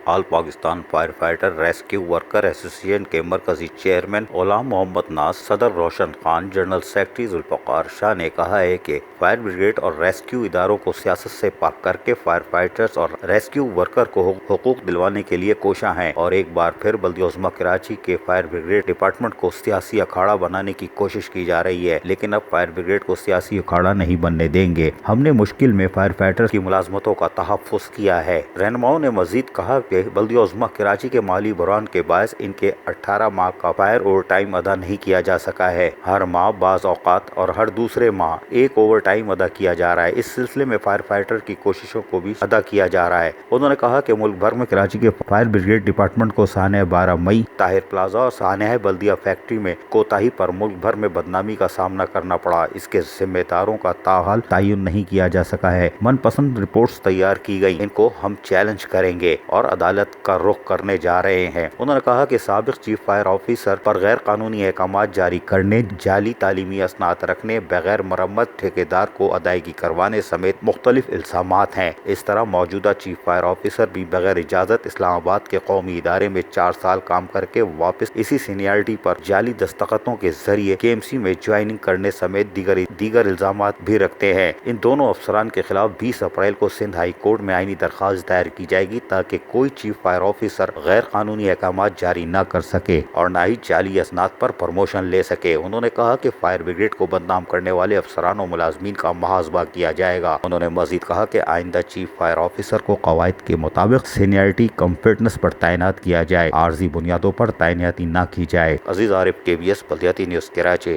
آل Pakistan fire fighter rescue worker association کے مرکزی chairman Ghulam محمد ناز، صدر روشن خان، جنرل سیکرٹری ذوالفقار شاہ نے کہا ہے کہ فائر بریگیڈ اور ریسکیو اداروں کو سیاست سے پاک کر کے فائر فائٹرز اور ریسکیو ورکر کو حقوق دلوانے کے لیے کوشاں ہیں، اور ایک بار پھر بلدیہ عظمیٰ کراچی کے فائر بریگیڈ ڈپارٹمنٹ کو سیاسی اکھاڑا بنانے کی کوشش کی جا رہی ہے، لیکن اب فائر بریگیڈ کو سیاسی اکھاڑا نہیں بننے دیں گے۔ ہم نے مشکل میں فائر فائٹرز کی ملازمتوں کا تحفظ کیا ہے۔ رہنماؤں نے مزید کہا کہ بلدیہ عظمیٰ کراچی کے مالی بحران کے باعث ان کے 18 ماہ کا فائر اوور ٹائم ادا نہیں کیا جا سکا ہے۔ ہر ماہ، بعض اوقات اور ہر دوسرے ماہ ایک اوور ٹائم ادا کیا جا رہا ہے۔ اس سلسلے میں فائر فائٹر کی کوششوں کو بھی ادا کیا جا رہا ہے۔ انہوں نے کہا کہ ملک بھر میں کراچی کے فائر بریگیڈ ڈپارٹمنٹ کو سانحہ 12 مئی، طاہر پلازا اور سانحہ بلدیہ فیکٹری میں کوتاہی پر ملک بھر میں بدنامی کا سامنا کرنا پڑا۔ اس کے ذمہ داروں کا تاحال تعین نہیں کیا جا سکا ہے۔ من پسند رپورٹس تیار کی گئی، ان کو ہم چیلنج کریں گے اور عدالت کا رخ کرنے جا رہے ہیں۔ انہوں نے کہا کہ سابق چیف فائر آفیسر پر غیر قانونی احکامات جاری کرنے، جعلی تعلیمی اسناد رکھنے، بغیر مرمت ٹھیکیدار کو ادائیگی کروانے سمیت مختلف الزامات ہیں۔ اس طرح موجودہ چیف فائر آفیسر بھی بغیر اجازت اسلام آباد کے قومی ادارے میں 4 سال کام کر کے واپس اسی سینیارٹی پر جعلی دستخطوں کے ذریعے KMC میں جوائننگ کرنے سمیت دیگر الزامات بھی رکھتے ہیں۔ ان دونوں افسران کے خلاف 20 اپریل کو سندھ ہائی کورٹ میں آئینی درخواست دائر کی جائے گی تاکہ کوئی چیف فائر آفیسر غیر قانونی احکامات جاری نہ کر سکے اور نہ ہی جعلی اسناد پر پروموشن لے سکے۔ انہوں نے کہا کہ فائر بریگیڈ کو بدنام کرنے والے افسران و ملازمین کا محاسبہ کیا جائے گا۔ انہوں نے مزید کہا کہ آئندہ چیف فائر آفیسر کو قواعد کے مطابق سینیارٹی کم فٹنس پر تعینات کیا جائے، عارضی بنیادوں پر تعیناتی نہ کی جائے۔ عزیز عارف، KBS بلدیاتی نیوز، کراچی۔